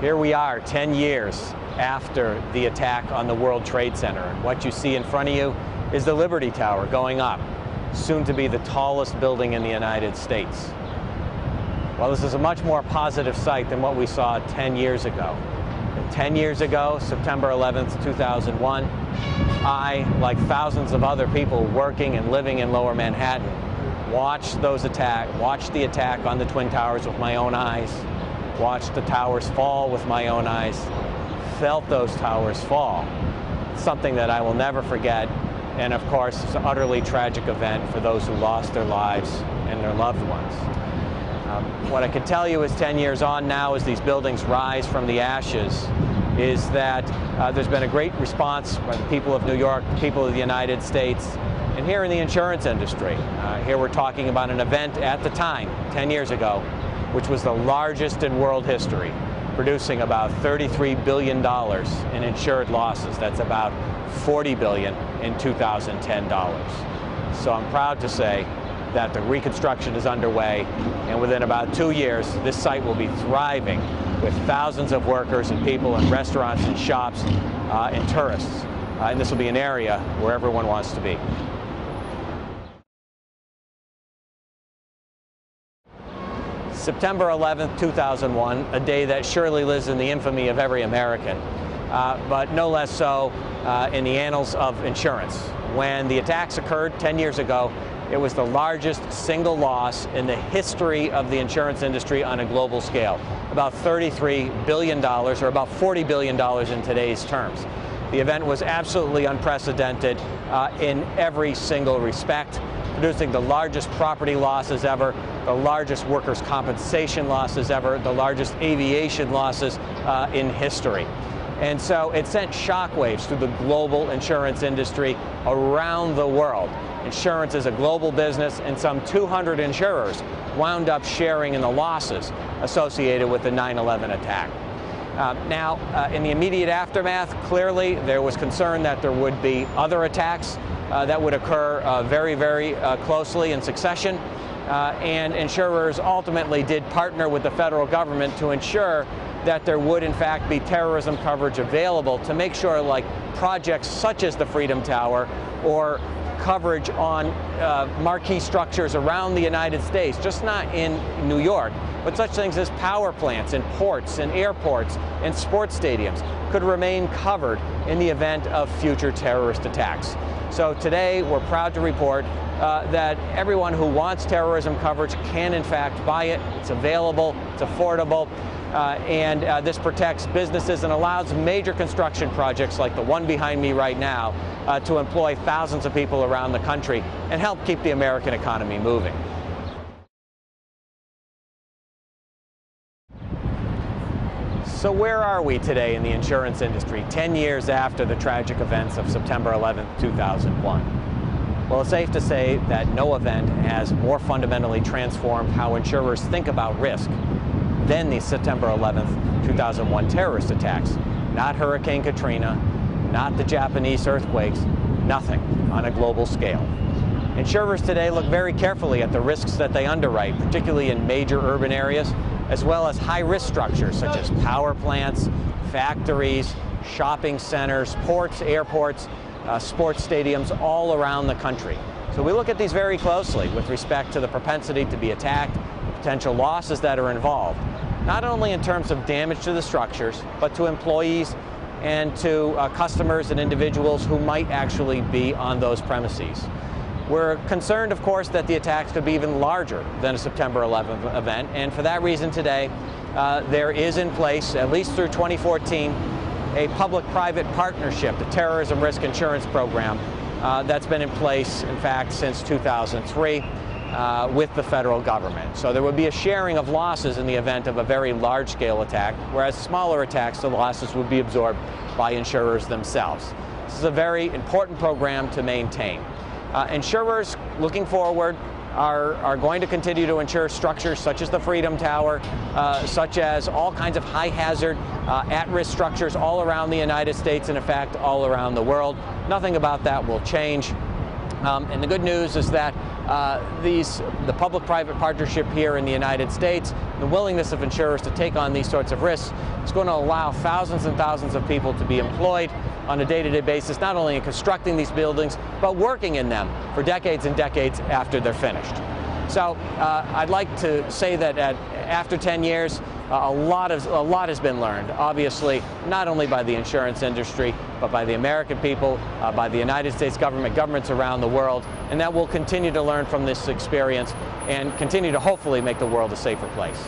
Here we are 10 years after the attack on the World Trade Center. And what you see in front of you is the Liberty Tower going up, soon to be the tallest building in the United States. Well, this is a much more positive sight than what we saw 10 years ago. 10 years ago, September 11th, 2001, I, like thousands of other people working and living in Lower Manhattan, watched the attack on the Twin Towers with my own eyes, watched the towers fall with my own eyes, felt those towers fall. Something that I will never forget, and of course, it's an utterly tragic event for those who lost their lives and their loved ones. What I can tell you is 10 years on now, as these buildings rise from the ashes, is that there's been a great response by the people of New York, the people of the United States, and here in the insurance industry. Here we're talking about an event at the time, 10 years ago, which was the largest in world history, producing about $33 billion in insured losses. That's about $40 billion in 2010 dollars. So I'm proud to say that the reconstruction is underway, and within about 2 years, this site will be thriving with thousands of workers and people and restaurants and shops and tourists. And this will be an area where everyone wants to be. September 11th, 2001, a day that surely lives in the infamy of every American, but no less so in the annals of insurance. When the attacks occurred 10 years ago, it was the largest single loss in the history of the insurance industry on a global scale, about $33 billion, or about $40 billion in today's terms. The event was absolutely unprecedented in every single respect, producing the largest property losses ever, the largest workers' compensation losses ever, the largest aviation losses in history. And so it sent shockwaves through the global insurance industry around the world. Insurance is a global business, and some 200 insurers wound up sharing in the losses associated with the 9/11 attack. Now, in the immediate aftermath, clearly there was concern that there would be other attacks that would occur very, very closely in succession. And insurers ultimately did partner with the federal government to ensure that there would in fact be terrorism coverage available to make sure, like projects such as the Freedom Tower or coverage on marquee structures around the United States, just not in New York, but such things as power plants and ports and airports and sports stadiums could remain covered in the event of future terrorist attacks. So today we're proud to report that everyone who wants terrorism coverage can in fact buy it. It's available, it's affordable, and this protects businesses and allows major construction projects like the one behind me right now to employ thousands of people around the country and help keep the American economy moving. So where are we today in the insurance industry 10 years after the tragic events of September 11th, 2001? Well, it's safe to say that no event has more fundamentally transformed how insurers think about risk than the September 11th, 2001 terrorist attacks. Not Hurricane Katrina, not the Japanese earthquakes, nothing on a global scale. Insurers today look very carefully at the risks that they underwrite, particularly in major urban areas, as well as high-risk structures such as power plants, factories, shopping centers, ports, airports, sports stadiums all around the country. So we look at these very closely with respect to the propensity to be attacked, potential losses that are involved, not only in terms of damage to the structures, but to employees and to customers and individuals who might actually be on those premises. We're concerned, of course, that the attacks could be even larger than a September 11th event, and for that reason today, there is in place, at least through 2014, a public-private partnership, the Terrorism Risk Insurance Program, that's been in place, in fact, since 2003 with the federal government. So there would be a sharing of losses in the event of a very large-scale attack, whereas smaller attacks, the losses would be absorbed by insurers themselves. This is a very important program to maintain. Insurers looking forward are going to continue to insure structures such as the Freedom Tower, such as all kinds of high-hazard, at-risk structures all around the United States and, in fact, all around the world. Nothing about that will change. And the good news is that the public-private partnership here in the United States, the willingness of insurers to take on these sorts of risks is going to allow thousands and thousands of people to be employed on a day-to-day basis, not only in constructing these buildings, but working in them for decades and decades after they're finished. So I'd like to say that after 10 years, a lot has been learned, obviously, not only by the insurance industry, but by the American people, by the United States government, governments around the world, and that we'll continue to learn from this experience and continue to hopefully make the world a safer place.